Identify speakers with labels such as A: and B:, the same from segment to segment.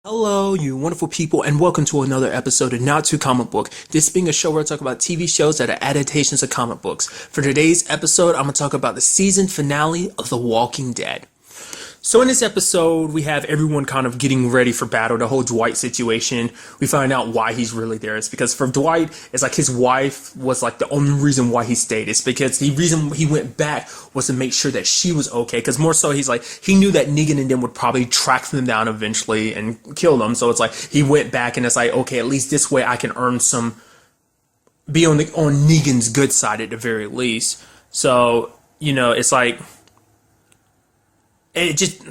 A: Hello, you wonderful people, and welcome to another episode of Not Too Comic Book. This being a show where I talk about TV shows that are adaptations of comic books. For today's episode, I'm going to talk about the season finale of The Walking Dead. So in this episode, we have everyone kind of getting ready for battle, the whole Dwight situation. We find out why he's really there. It's because for Dwight, it's like his wife was like the only reason why he stayed. It's because the reason he went back was to make sure that she was okay. Because more so, he's like, he knew that Negan and them would probably track them down eventually and kill them. So it's like, he went back and it's like, okay, at least this way I can earn some, be on Negan's good side at the very least. So, it's like, it just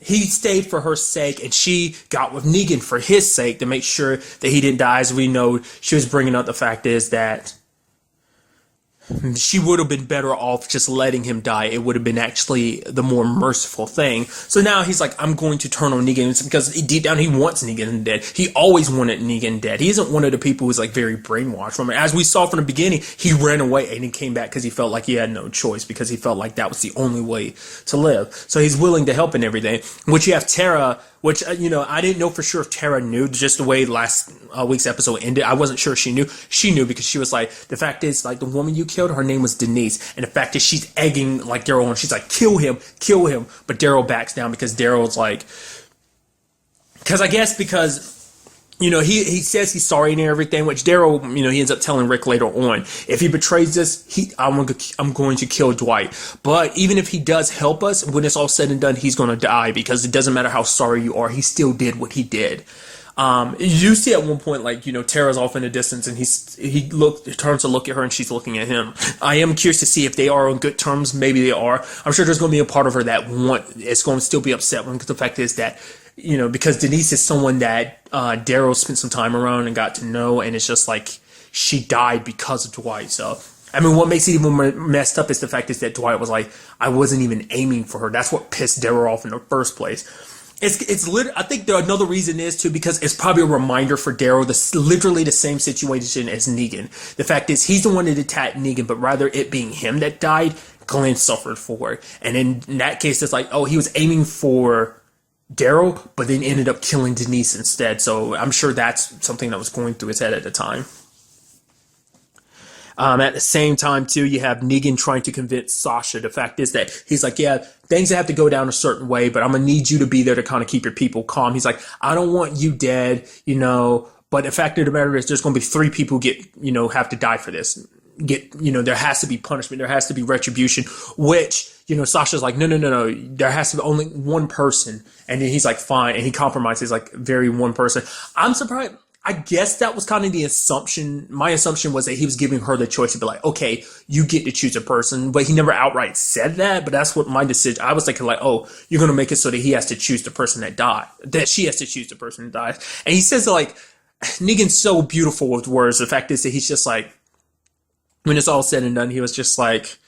A: he stayed for her sake and she got with Negan for his sake to make sure that he didn't die. As we know, she was bringing up the fact is that she would have been better off just letting him die. It would have been actually the more merciful thing. So now he's like, I'm going to turn on Negan. It's because deep down he wants Negan dead. He always wanted Negan dead. He isn't one of the people who's like very brainwashed from it. As we saw from the beginning, he ran away and he came back because he felt like he had no choice, because he felt like that was the only way to live. So he's willing to help and everything. Which you have Tara, which, I didn't know for sure if Tara knew, just the way last week's episode ended. I wasn't sure she knew. She knew because she was like, the fact is, like, the woman you killed, her name was Denise. And the fact is, she's egging, like, Daryl on. She's like, kill him, kill him. But Daryl backs down because Daryl's like, because he says he's sorry and everything, which Daryl, he ends up telling Rick later on, if he betrays us, I'm going to kill Dwight. But even if he does help us, when it's all said and done, he's going to die, because it doesn't matter how sorry you are, he still did what he did. You see at one point, like, Tara's off in the distance and he turns to look at her and she's looking at him. I am curious to see if they are on good terms. Maybe they are. I'm sure there's going to be a part of her that is going to still be upset with him, because the fact is that, because Denise is someone that Daryl spent some time around and got to know, and it's just like she died because of Dwight. So, I mean, what makes it even more messed up is the fact is that Dwight was like, I wasn't even aiming for her. That's what pissed Daryl off in the first place. I think another reason is too, because it's probably a reminder for Daryl, literally the same situation as Negan. The fact is, he's the one that attacked Negan, but rather it being him that died, Glenn suffered for it. And in that case, it's like, oh, he was aiming for Daryl, but then ended up killing Denise instead. So I'm sure that's something that was going through his head at the time. At the same time, too, you have Negan trying to convince Sasha. The fact is that he's like, yeah, things have to go down a certain way, but I'm going to need you to be there to kind of keep your people calm. He's like, I don't want you dead, but the fact of the matter is there's going to be 3 people have to die for this. There has to be punishment. There has to be retribution, which, Sasha's like, no. There has to be only one person. And then he's like, fine. And he compromises, like, very one person. I'm surprised. I guess that was kind of the assumption. My assumption was that he was giving her the choice to be like, okay, you get to choose a person, but he never outright said that. But that's what my decision. I was thinking like, oh, you're going to make it so that he has to choose the person that she has to choose the person that dies. And he says like, Negan's so beautiful with words. The fact is that he's just like, when it's all said and done, he was just like,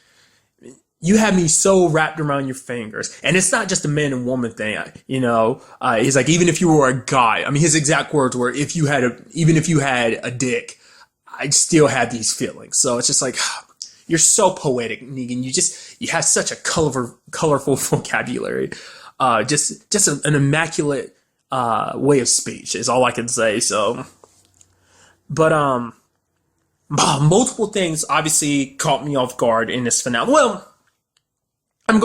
A: you have me so wrapped around your fingers. And it's not just a man and woman thing, he's like, even if you were a guy, I mean, his exact words were, even if you had a dick, I'd still have these feelings. So it's just like, you're so poetic, Negan. You have such a colorful vocabulary. Just an immaculate, way of speech is all I can say. So, but, multiple things obviously caught me off guard in this finale. Well, I'm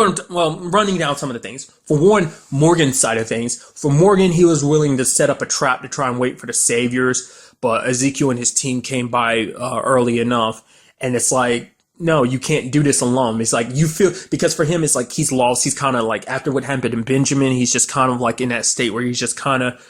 A: running down some of the things. For one, Morgan's side of things. For Morgan, he was willing to set up a trap to try and wait for the saviors, but Ezekiel and his team came by early enough, and it's like, no, you can't do this alone. It's like, because for him, it's like he's lost. He's kind of like, after what happened in Benjamin, he's just kind of like in that state where he's just kind of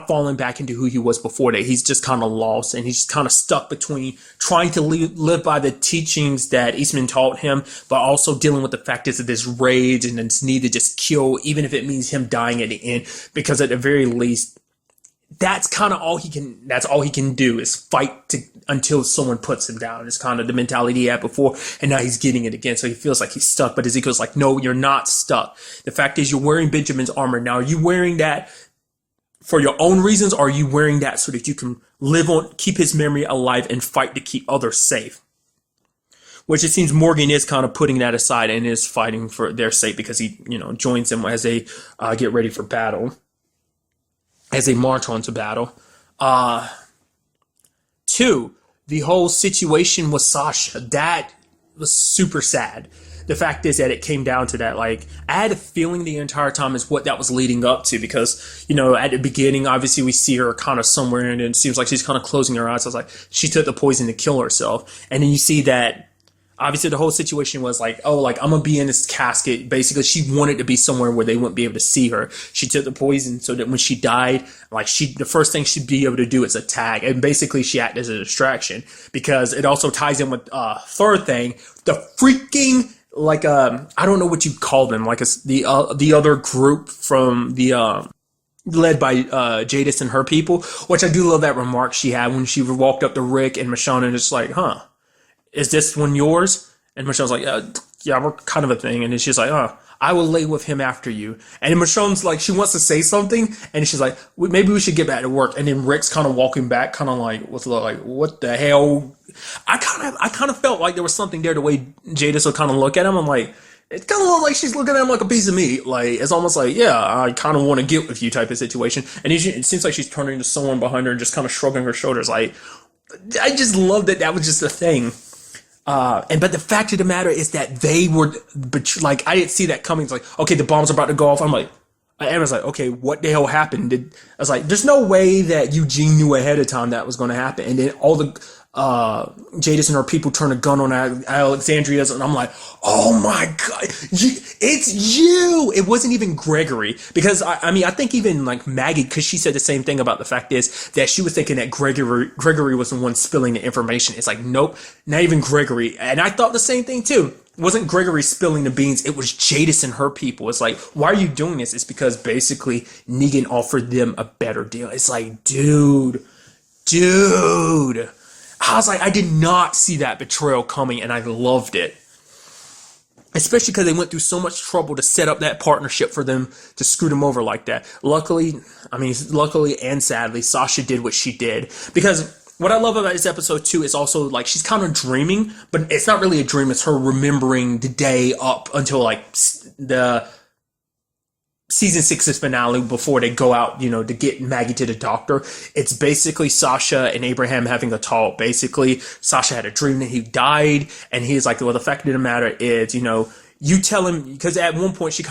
A: falling back into who he was before that. He's just kind of lost, and he's just kind of stuck between trying to live by the teachings that Eastman taught him, but also dealing with the fact is that this rage and this need to just kill, even if it means him dying at the end, because at the very least, that's all he can do is fight until someone puts him down. It's kind of the mentality he had before, and now he's getting it again. So he feels like he's stuck, but Ezekiel's like, no, you're not stuck. The fact is, you're wearing Benjamin's armor. Now, are you wearing that for your own reasons, or are you wearing that so that you can keep his memory alive and fight to keep others safe? Which it seems Morgan is kind of putting that aside and is fighting for their sake, because he, joins them as they get ready for battle. as they march on to battle. Uh, Two, the whole situation with Sasha, that was super sad. The fact is that it came down to that. Like, I had a feeling the entire time is what that was leading up to because, at the beginning, obviously we see her kind of somewhere and it seems like she's kind of closing her eyes. I was like, she took the poison to kill herself. And then you see that obviously the whole situation was like, oh, like I'm gonna be in this casket. Basically, she wanted to be somewhere where they wouldn't be able to see her. She took the poison so that when she died, like the first thing she'd be able to do is attack, and basically she acted as a distraction because it also ties in with third thing, the freaking like I don't know what you call them, like it's the other group from the led by Jadis and her people, which I do love that remark she had when she walked up to Rick and Michonne and just like, huh. Is this one yours? And Michelle's like, yeah, we're kind of a thing. And then she's like, oh, I will lay with him after you. And then Michonne's like, she wants to say something. And she's like, maybe we should get back to work. And then Rick's kind of walking back, kind of like, what the hell? I kind of felt like there was something there the way Jadis would kind of look at him. I'm like, it kind of looks like she's looking at him like a piece of meat. Like, it's almost like, yeah, I kind of want to get with you type of situation. And it seems like she's turning to someone behind her and just kind of shrugging her shoulders. Like, I just love that was just a thing. But the fact of the matter is that they were, like, I didn't see that coming. It's like, okay, the bombs are about to go off. I'm like, I was like, okay, what the hell happened? I was like, there's no way that Eugene knew ahead of time that was going to happen. And then all the Jadis and her people turn a gun on Alexandria's, and I'm like, oh my god, it's you! It wasn't even Gregory, because I mean, I think even like Maggie, because she said the same thing about the fact is that she was thinking that Gregory was the one spilling the information. It's like, nope, not even Gregory. And I thought the same thing too. It wasn't Gregory spilling the beans, it was Jadis and her people. It's like, why are you doing this? It's because basically Negan offered them a better deal. It's like, dude. I was like, I did not see that betrayal coming, and I loved it. Especially because they went through so much trouble to set up that partnership for them to screw them over like that. Luckily and sadly, Sasha did what she did. Because what I love about this episode too is also like she's kind of dreaming, but it's not really a dream. It's her remembering the day up until like the season 6's finale before they go out, to get Maggie to the doctor. It's basically Sasha and Abraham having a talk. Basically, Sasha had a dream that he died, and he's like, well, the fact of the matter is, you tell him, because at one point she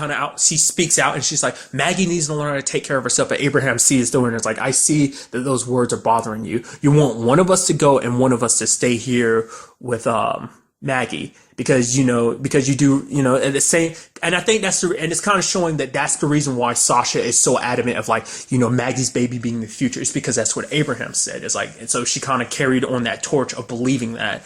A: speaks out and she's like, Maggie needs to learn how to take care of herself, but Abraham sees through it and it's like, I see that those words are bothering you. You want one of us to go and one of us to stay here with Maggie, because you do, at the same, and I think and it's kind of showing that that's the reason why Sasha is so adamant of like, Maggie's baby being the future. It's because that's what Abraham said. It's like, and so she kind of carried on that torch of believing that.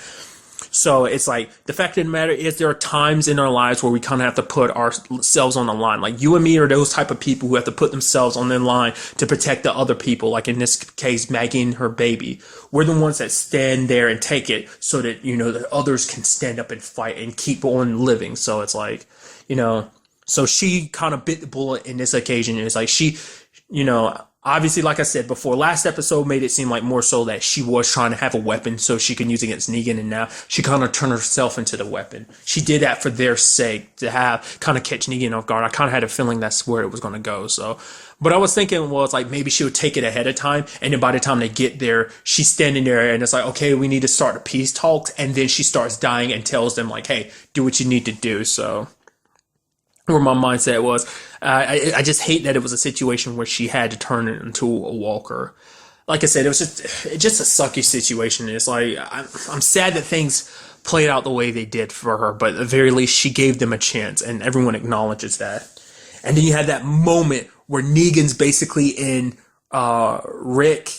A: So it's like, the fact of the matter is there are times in our lives where we kind of have to put ourselves on the line. Like you and me are those type of people who have to put themselves on the line to protect the other people. Like in this case, Maggie and her baby. We're the ones that stand there and take it so that, the others can stand up and fight and keep on living. So it's like, so she kind of bit the bullet in this occasion. It's like she, obviously, like I said before, last episode made it seem like more so that she was trying to have a weapon so she can use it against Negan, and now she kind of turned herself into the weapon. She did that for their sake, to have kind of catch Negan off guard. I kind of had a feeling that's where it was going to go. So, but I was thinking, well, it's like maybe she would take it ahead of time, and then by the time they get there, she's standing there, and it's like, okay, we need to start the peace talks, and then she starts dying and tells them like, hey, do what you need to do. So, where my mindset was, I just hate that it was a situation where she had to turn it into a walker. Like I said, it was just a sucky situation. It's like, I'm sad that things played out the way they did for her, but at the very least, she gave them a chance, and everyone acknowledges that. And then you had that moment where Negan's basically in Rick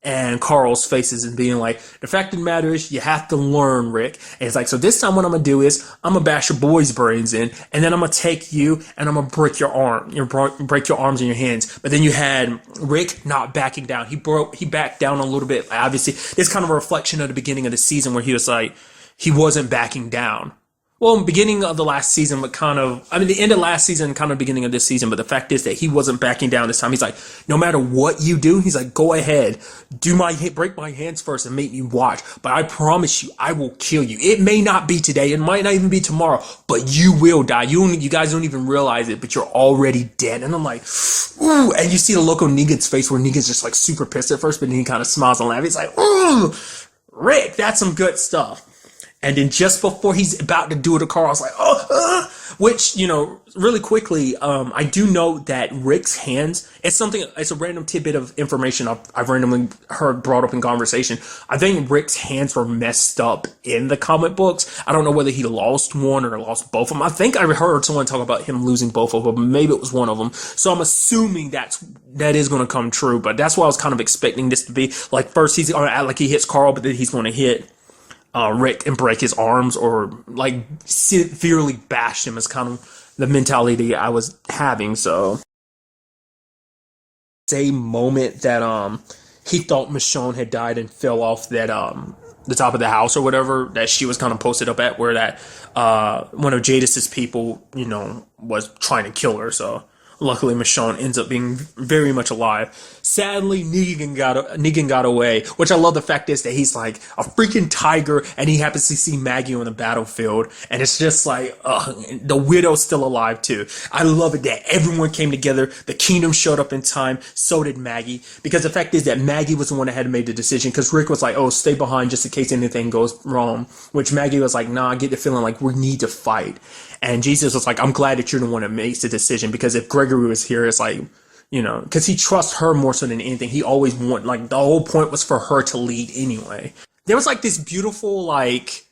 A: and Carl's faces and being like, the fact of the matter is you have to learn, Rick. And it's like, so this time what I'm going to do is I'm going to bash your boy's brains in, and then I'm going to take you and I'm going to break your break your arms and your hands. But then you had Rick not backing down. He backed down a little bit. Obviously, it's kind of a reflection of the beginning of the season where he was like, he wasn't backing down. well, beginning of the last season, but kind of, I mean, the end of last season, kind of beginning of this season. But the fact is that he wasn't backing down this time. He's like, no matter what you do, he's like, go ahead, break my hands first and make me watch. But I promise you, I will kill you. It may not be today, it might not even be tomorrow, but you will die. You guys don't even realize it, but you're already dead. And I'm like, ooh. And you see the look on Negan's face where Negan's just like super pissed at first, but then he kind of smiles and laughs. He's like, ooh, Rick, that's some good stuff. And then just before he's about to do it to Carl, I was like, which, really quickly, I do know that Rick's hands, it's a random tidbit of information I've randomly heard brought up in conversation. I think Rick's hands were messed up in the comic books. I don't know whether he lost one or lost both of them. I think I heard someone talk about him losing both of them. Maybe it was one of them. So I'm assuming that is going to come true, but that's what I was kind of expecting this to be. Like, first he's going to act like he hits Carl, but then he's going to hit Rick and break his arms or like severely bash him is kind of the mentality I was having. So a moment that he thought Michonne had died and fell off that the top of the house or whatever that she was kind of posted up at, where that one of Jadis's people was trying to kill her. So luckily, Michonne ends up being very much alive. Sadly, Negan got away, which I love. The fact is that he's like a freaking tiger, and he happens to see Maggie on the battlefield, and it's just like, the widow's still alive too. I love it that everyone came together. The kingdom showed up in time. So did Maggie, because the fact is that Maggie was the one that had made the decision. Because Rick was like, "Oh, stay behind just in case anything goes wrong," which Maggie was like, "Nah, I get the feeling like we need to fight." And Jesus was like, I'm glad that you're the one that makes the decision, because if Gregory was here, it's like, because he trusts her more so than anything. He always like, the whole point was for her to lead anyway. There was like this beautiful, like,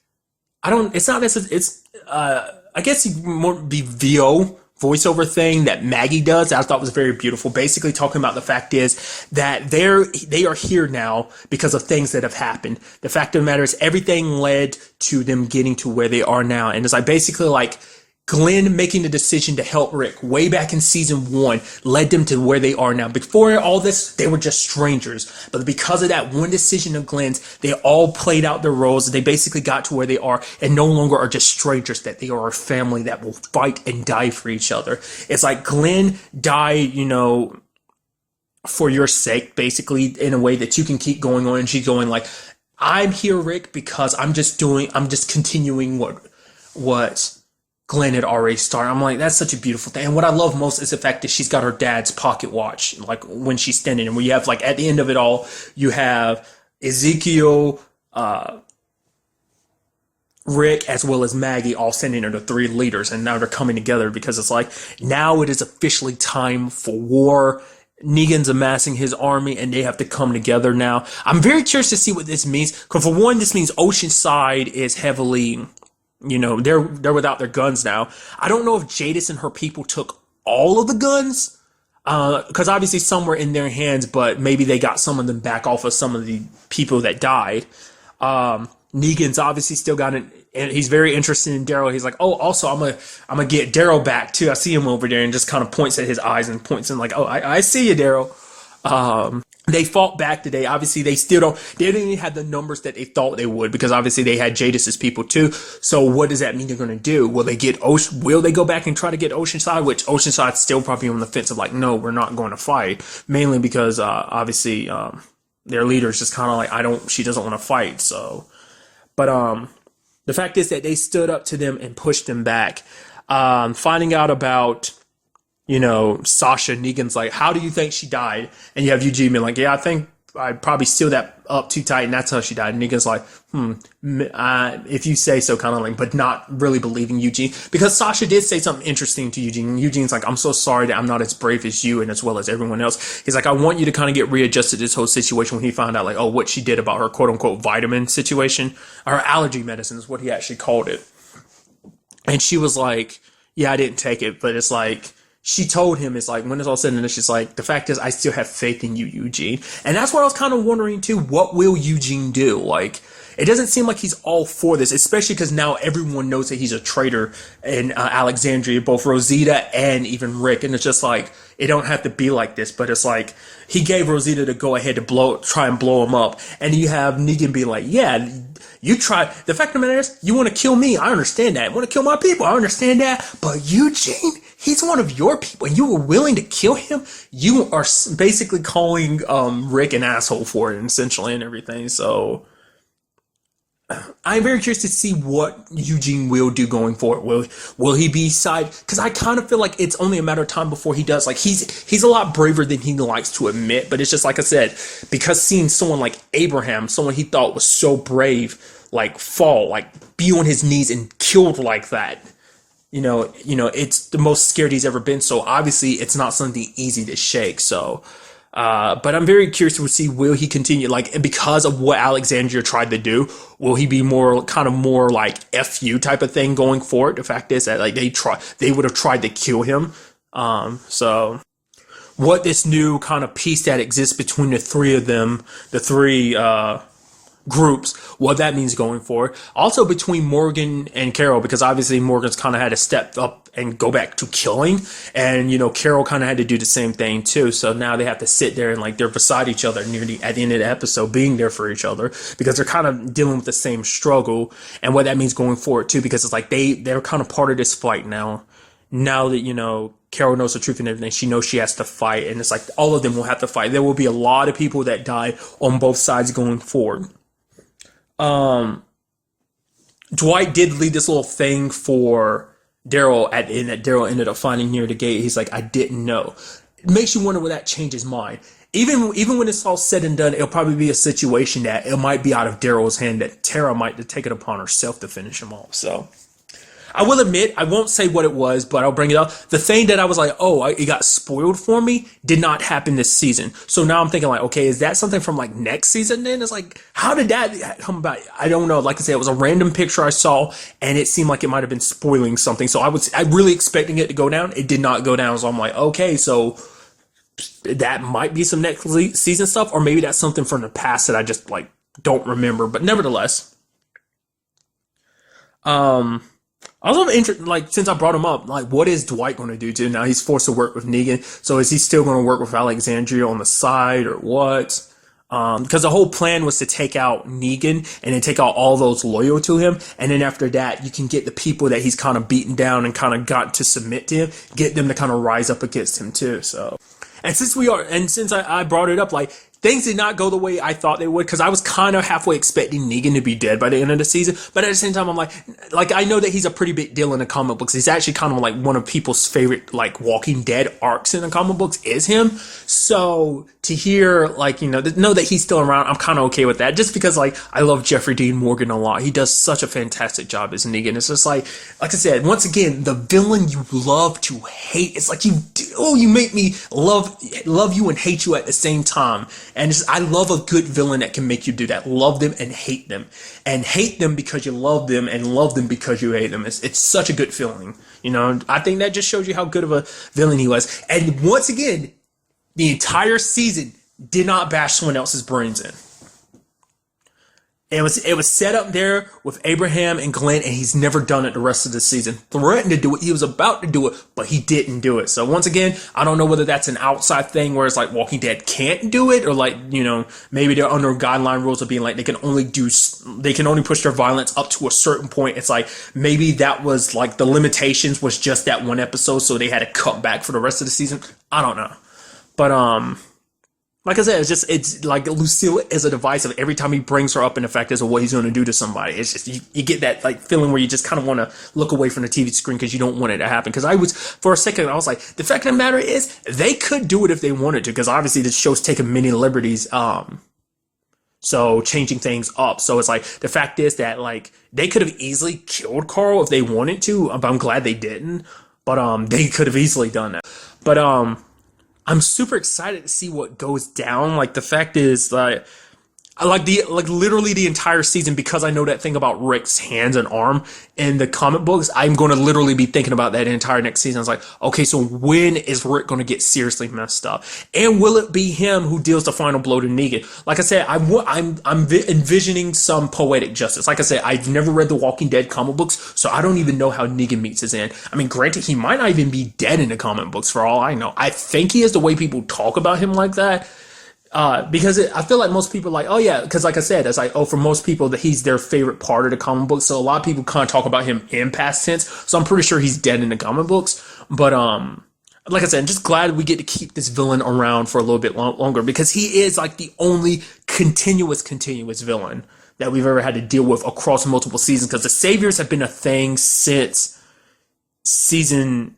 A: it's not necessarily, I guess it more be VO voiceover thing that Maggie does that I thought was very beautiful. Basically talking about the fact is that they are here now because of things that have happened. The fact of the matter is everything led to them getting to where they are now. And it's like basically like Glenn making the decision to help Rick way back in season 1 led them to where they are now. Before all this, they were just strangers. But because of that one decision of Glenn's, they all played out their roles. They basically got to where they are and no longer are just strangers, that they are a family that will fight and die for each other. It's like Glenn died, for your sake, basically, in a way that you can keep going on. And she's going like, I'm here, Rick, because I'm just continuing what Glenn had already started. I'm like, that's such a beautiful thing. And what I love most is the fact that she's got her dad's pocket watch, like when she's standing. And we have like at the end of it all, you have Ezekiel, Rick, as well as Maggie, all sending her the 3 leaders. And now they're coming together because it's like, now it is officially time for war. Negan's amassing his army and they have to come together now. I'm very curious to see what this means. Because for one, this means Oceanside is heavily, they're without their guns now. I don't know if Jadis and her people took all of the guns, because obviously some were in their hands, but maybe they got some of them back off of some of the people that died. Negan's obviously still got it, and he's very interested in Daryl. He's like, oh, also I'm gonna get Daryl back too. I see him over there, and just kind of points at his eyes and points in like, oh, I see you, Daryl. They fought back today. Obviously, they didn't even have the numbers that they thought they would, because obviously they had Jadis's people too. So what does that mean they're going to do? Will they go back and try to get Oceanside? Which Oceanside's still probably on the fence of like, no, we're not going to fight. Mainly because, obviously, their leader's just kind of like, she doesn't want to fight. So, but, the fact is that they stood up to them and pushed them back. Finding out about, Sasha, Negan's like, how do you think she died? And you have Eugene being like, yeah, I think I probably sealed that up too tight, and that's how she died. And Negan's like, if you say so, kind of like, but not really believing Eugene, because Sasha did say something interesting to Eugene. And Eugene's like, I'm so sorry that I'm not as brave as you and as well as everyone else. He's like, I want you to kind of get readjusted to this whole situation. When he found out like, oh, what she did about her quote unquote vitamin situation, her allergy medicine is what he actually called it. And she was like, yeah, I didn't take it, but it's like, she told him, it's like, when it's all said and done, she's like, the fact is, I still have faith in you, Eugene. And that's what I was kind of wondering too. What will Eugene do? Like, it doesn't seem like he's all for this, especially because now everyone knows that he's a traitor in Alexandria, both Rosita and even Rick. And it's just like, it don't have to be like this, but it's like, he gave Rosita to go ahead to try and blow him up. And you have Negan be like, yeah, you try. The fact of the matter is, you want to kill me. I understand that. You want to kill my people. I understand that. But Eugene, he's one of your people, and you were willing to kill him. You are basically calling Rick an asshole for it, essentially, and everything. So I'm very curious to see what Eugene will do going forward. Will he be side? Because I kind of feel like it's only a matter of time before he does. Like he's a lot braver than he likes to admit. But it's just like I said, because seeing someone like Abraham, someone he thought was so brave, like fall, like be on his knees and killed like that. It's the most scared he's ever been. So obviously it's not something easy to shake. So. But I'm very curious to see, will he continue, like, because of what Alexandria tried to do, will he be more like F you type of thing going forward? The fact is that, like, they would have tried to kill him. So what this new kind of peace that exists between the three of them, the three, groups, what that means going forward. Also between Morgan and Carol, because obviously Morgan's kind of had to step up and go back to killing, and Carol kind of had to do the same thing too. So now they have to sit there and like they're beside each other at the end of the episode, being there for each other, because they're kind of dealing with the same struggle and what that means going forward too, because it's like they're kind of part of this fight now that Carol knows the truth and everything. She knows she has to fight, and it's like all of them will have to fight. There will be a lot of people that die on both sides going forward. Dwight did lead this little thing for Daryl at the end that Daryl ended up finding near the gate. He's like, I didn't know. It makes you wonder will that change his mind. Even when it's all said and done, it'll probably be a situation that it might be out of Daryl's hand, that Tara might take it upon herself to finish him off. So I will admit, I won't say what it was, but I'll bring it up. The thing that I was like, it got spoiled for me did not happen this season. So now I'm thinking like, okay, is that something from like next season then? It's like, how did that come about? I don't know. Like I said, it was a random picture I saw and it seemed like it might have been spoiling something. So I really expecting it to go down. It did not go down. So I'm like, okay, so that might be some next season stuff, or maybe that's something from the past that I just like don't remember. But nevertheless, I was interested, like, since I brought him up, like, what is Dwight going to do too? Now he's forced to work with Negan. So is he still going to work with Alexandria on the side or what? Because the whole plan was to take out Negan and then take out all those loyal to him. And then after that, you can get the people that he's kind of beaten down and kind of got to submit to him, get them to kind of rise up against him too. So, and since I brought it up, like, things did not go the way I thought they would, because I was kind of halfway expecting Negan to be dead by the end of the season. But at the same time, I'm like I know that he's a pretty big deal in the comic books. He's actually kind of like one of people's favorite, like, Walking Dead arcs in the comic books is him. So to hear, like, know that he's still around, I'm kind of okay with that. Just because, like, I love Jeffrey Dean Morgan a lot. He does such a fantastic job as Negan. It's just like I said, once again, the villain you love to hate. It's like you make me love you and hate you at the same time. And I love a good villain that can make you do that. Love them and hate them. And hate them because you love them, and love them because you hate them. It's such a good feeling. I think that just shows you how good of a villain he was. And once again, the entire season did not bash someone else's brains in. It was set up there with Abraham and Glenn, and he's never done it the rest of the season. Threatened to do it. He was about to do it, but he didn't do it. So once again, I don't know whether that's an outside thing where it's like Walking Dead can't do it, or like, maybe they're under guideline rules of being like they can only push their violence up to a certain point. It's like maybe that was like the limitations was just that one episode, so they had to cut back for the rest of the season. I don't know. But like I said, it's like Lucille is a device of every time he brings her up in the fact as of what he's going to do to somebody. It's just, you get that like feeling where you just kind of want to look away from the TV screen because you don't want it to happen. Because for a second, I was like, the fact of the matter is they could do it if they wanted to, because obviously the show's taken many liberties, so changing things up. So it's like, the fact is that like they could have easily killed Carl if they wanted to, but I'm glad they didn't. But they could have easily done that. But I'm super excited to see what goes down. Like, the fact is, like, I like literally the entire season, because I know that thing about Rick's hands and arm in the comic books. I'm going to literally be thinking about that entire next season. I was like, okay, so when is Rick going to get seriously messed up, and will it be him who deals the final blow to Negan? Like I said, I'm envisioning some poetic justice. Like I said, I've never read the Walking Dead comic books, so I don't even know how Negan meets his end. I mean, granted, he might not even be dead in the comic books for all I know. I think he is, the way people talk about him like that. Because I feel like most people are like, oh yeah, because like I said, it's like, oh, for most people that he's their favorite part of the comic book. So a lot of people kind of talk about him in past tense. So I'm pretty sure he's dead in the comic books. But like I said, I'm just glad we get to keep this villain around for a little bit longer, because he is like the only continuous villain that we've ever had to deal with across multiple seasons. Because the Saviors have been a thing since season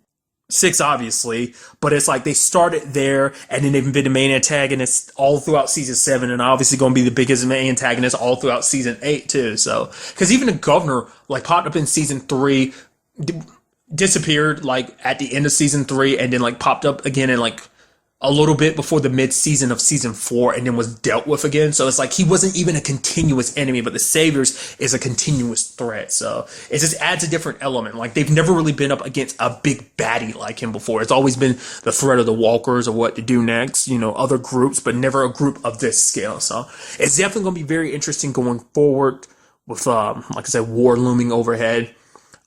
A: 6, obviously, but it's like they started there, and then they've been the main antagonist all throughout season 7, and obviously going to be the biggest main antagonist all throughout season 8 too. So, because even the governor like popped up in season 3, disappeared like at the end of season 3, and then like popped up again in like a little bit before the mid-season of season 4, and then was dealt with again. So it's like he wasn't even a continuous enemy, but the Saviors is a continuous threat. So it just adds a different element. Like they've never really been up against a big baddie like him before. It's always been the threat of the Walkers or what to do next, you know, other groups, but never a group of this scale. So it's definitely going to be very interesting going forward with, like I said, war looming overhead.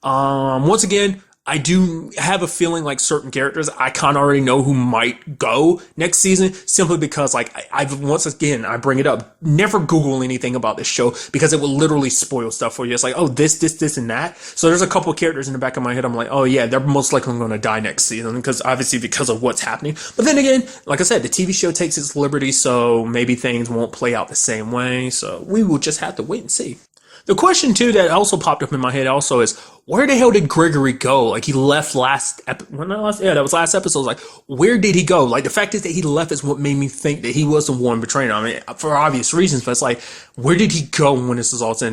A: Once again, I do have a feeling like certain characters I kind of already know who might go next season, simply because like I've once again, I bring it up, never Google anything about this show, because it will literally spoil stuff for you. It's like, oh, this and that. So there's a couple of characters in the back of my head I'm like, oh yeah, they're most likely going to die next season, because obviously because of what's happening. But then again, like I said, the TV show takes its liberty, so maybe things won't play out the same way. So we will just have to wait and see. The question too that also popped up in my head also is, where the hell did Gregory go? Like he left that was last episode. Like, where did he go? Like the fact is that he left is what made me think that he was the one betraying him. I mean, for obvious reasons, but it's like, where did he go when this is all said?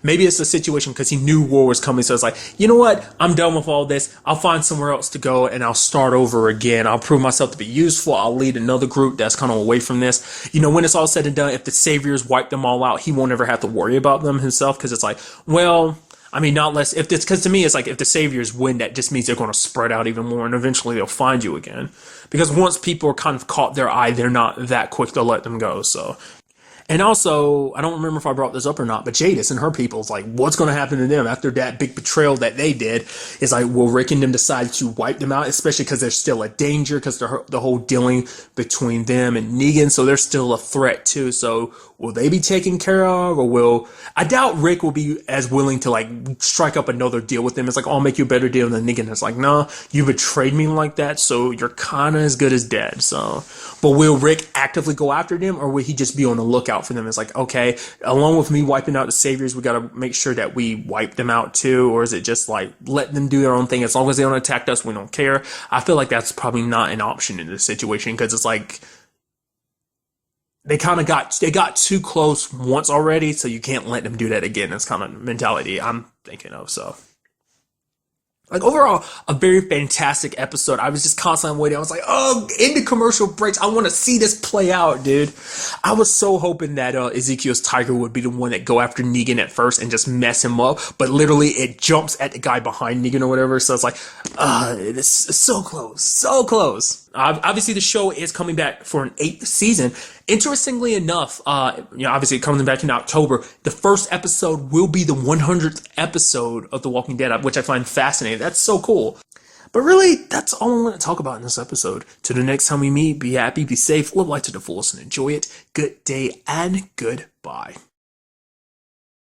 A: Maybe it's a situation because he knew war was coming. So it's like, you know what? I'm done with all this. I'll find somewhere else to go and I'll start over again. I'll prove myself to be useful. I'll lead another group that's kind of away from this. You know, when it's all said and done, if the Saviors wipe them all out, he won't ever have to worry about them himself, because it's like, well, I mean, not less if it's, because to me it's like, if the Saviors win, that just means they're going to spread out even more, and eventually they'll find you again, because once people are kind of caught their eye, they're not that quick to let them go. So, and also, I don't remember if I brought this up or not, but Jadis and her people is like, what's going to happen to them after that big betrayal that they did? Is like, will Rick and them decide to wipe them out, especially because there's still a danger, because the whole dealing between them and Negan, so they're still a threat too. So will they be taken care of, or I doubt Rick will be as willing to like strike up another deal with them. It's like, oh, I'll make you a better deal. And then Negan is like, no, you betrayed me like that, so you're kind of as good as dead. So, but will Rick actively go after them, or will he just be on the lookout for them? It's like, okay, along with me wiping out the Saviors, we got to make sure that we wipe them out too. Or is it just like, let them do their own thing? As long as they don't attack us, we don't care. I feel like that's probably not an option in this situation, because it's like, they got too close once already, so you can't let them do that again. That's kind of mentality I'm thinking of. So, like, overall, a very fantastic episode. I was just constantly waiting. I was like, oh, in the commercial breaks, I want to see this play out, dude. I was so hoping that Ezekiel's tiger would be the one that go after Negan at first and just mess him up. But literally, it jumps at the guy behind Negan or whatever. So it's like, it's so close. So close. Obviously, the show is coming back for an 8th season. Interestingly enough, obviously coming back in October, the first episode will be the 100th episode of The Walking Dead, which I find fascinating. That's so cool. But really, that's all I want to talk about in this episode. Till the next time we meet, be happy, be safe, live life to the fullest, and enjoy it. Good day and goodbye.